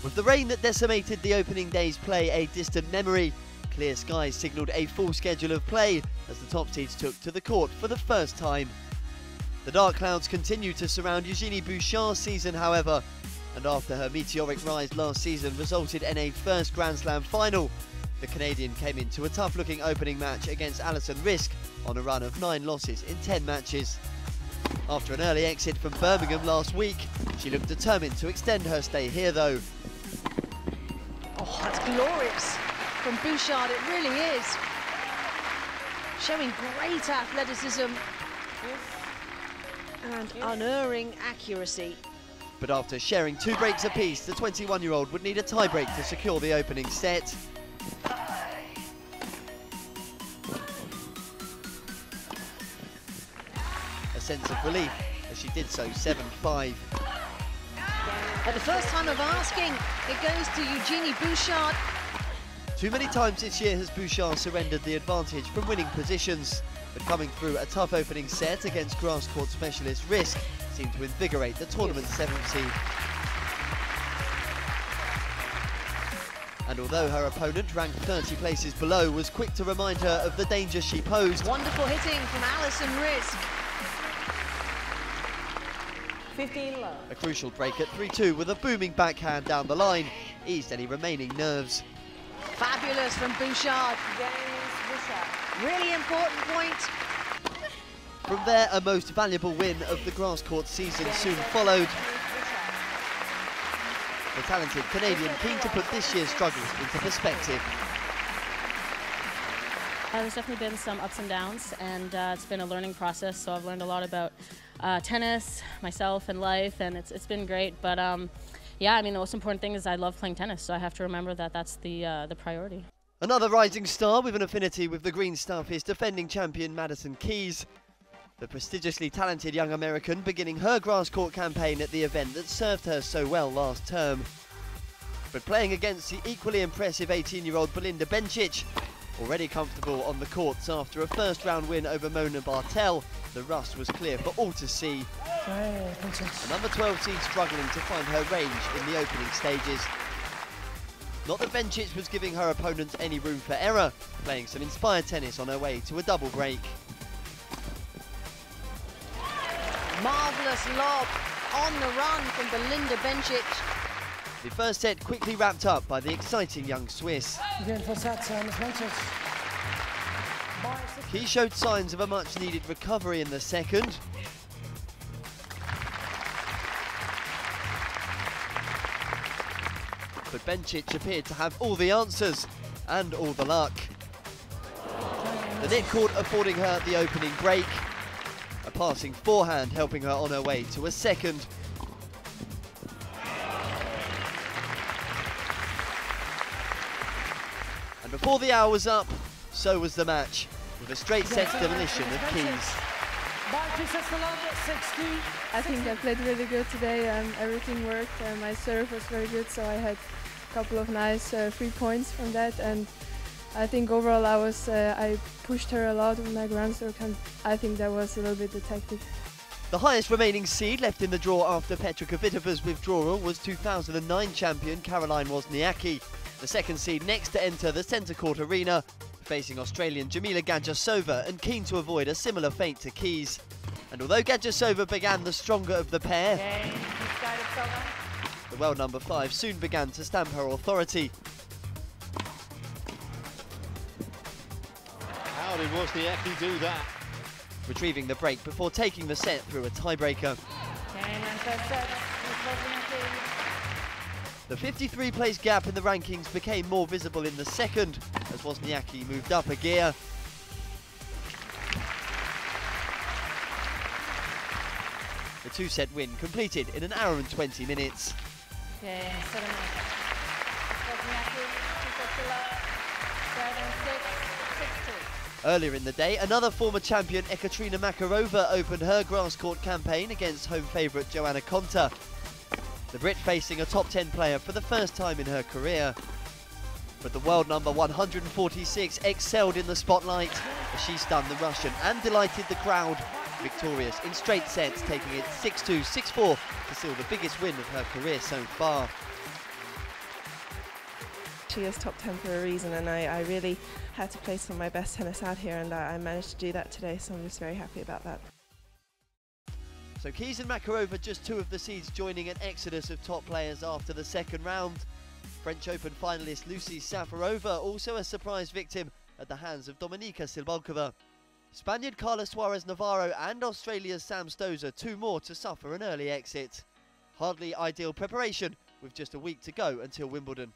With the rain that decimated the opening day's play a distant memory, clear skies signalled a full schedule of play as the top seeds took to the court for the first time. The dark clouds continue to surround Eugenie Bouchard's season, however, and after her meteoric rise last season resulted in a first Grand Slam final, the Canadian came into a tough-looking opening match against Alison Riske on a run of 9 losses in 10 matches. After an early exit from Birmingham last week, she looked determined to extend her stay here though. Oh, that's glorious from Bouchard, it really is. Showing great athleticism and unerring accuracy. But after sharing 2 breaks apiece, the 21-year-old would need a tiebreak to secure the opening set. A sense of relief as she did so 7-5. At the first time of asking, it goes to Eugenie Bouchard. Too many times this year has Bouchard surrendered the advantage from winning positions, but coming through a tough opening set against grass court specialist Riske seemed to invigorate the tournament's 7th seed. And although her opponent, ranked 30 places below, was quick to remind her of the danger she posed. Wonderful hitting from Alison Riske. 15 low. A crucial break at 3-2 with a booming backhand down the line eased any remaining nerves. Fabulous from Bouchard. Really important point. From there, a most valuable win of the grass court season soon followed. The talented Canadian keen to put this year's struggles into perspective. There's definitely been some ups and downs, and it's been a learning process, so I've learned a lot about tennis, myself, and life, and it's been great. But yeah, I mean, the most important thing is I love playing tennis, so I have to remember that that's the priority. Another rising star with an affinity with the green stuff is defending champion Madison Keys. The prestigiously talented young American beginning her grass court campaign at the event that served her so well last term. But playing against the equally impressive 18-year-old Belinda Bencic, already comfortable on the courts after a first-round win over Mona Bartel, the rust was clear for all to see. A number 12 seed struggling to find her range in the opening stages. Not that Bencic was giving her opponents any room for error, playing some inspired tennis on her way to a double break. Marvellous lob on the run from Belinda Bencic. The first set quickly wrapped up by the exciting young Swiss. He showed signs of a much-needed recovery in the second. But Bencic appeared to have all the answers and all the luck. The net court affording her the opening break. A passing forehand helping her on her way to a second. And before the hour was up, so was the match, with a straight set demolition of Keys. I think I played really good today, everything worked, my serve was very good, so I had a couple of nice 3 points from that, and I think overall I pushed her a lot with my ground serve, and I think that was a little bit the tactic. The highest remaining seed left in the draw after Petra Kvitova's withdrawal was 2009 champion Caroline Wozniacki, the second seed next to enter the centre court arena, facing Australian Jamila Gadjasova and keen to avoid a similar fate to Keys. And although Gadjasova began the stronger of the pair, the world number 5 soon began to stamp her authority. How did Wozniacki do that? Retrieving the break before taking the set through a tiebreaker. The 53-place gap in the rankings became more visible in the second as Wozniacki moved up a gear. The 2-set win completed in an hour and 20 minutes. Earlier in the day, another former champion, Ekaterina Makarova, opened her grass court campaign against home favourite Joanna Konta. The Brit facing a top 10 player for the first time in her career. But the world number 146 excelled in the spotlight as she stunned the Russian and delighted the crowd. Victorious in straight sets, taking it 6-2, 6-4 to seal the biggest win of her career so far. WTA's top 10 for a reason, and I really had to play some of my best tennis out here, and I managed to do that today, so I'm just very happy about that. So Keys and Makarova just two of the seeds joining an exodus of top players after the second round. French Open finalist Lucy Safarova also a surprise victim at the hands of Dominika Silbalkova. Spaniard Carlos Suarez Navarro and Australia's Sam Stosur, two more to suffer an early exit. Hardly ideal preparation with just a week to go until Wimbledon.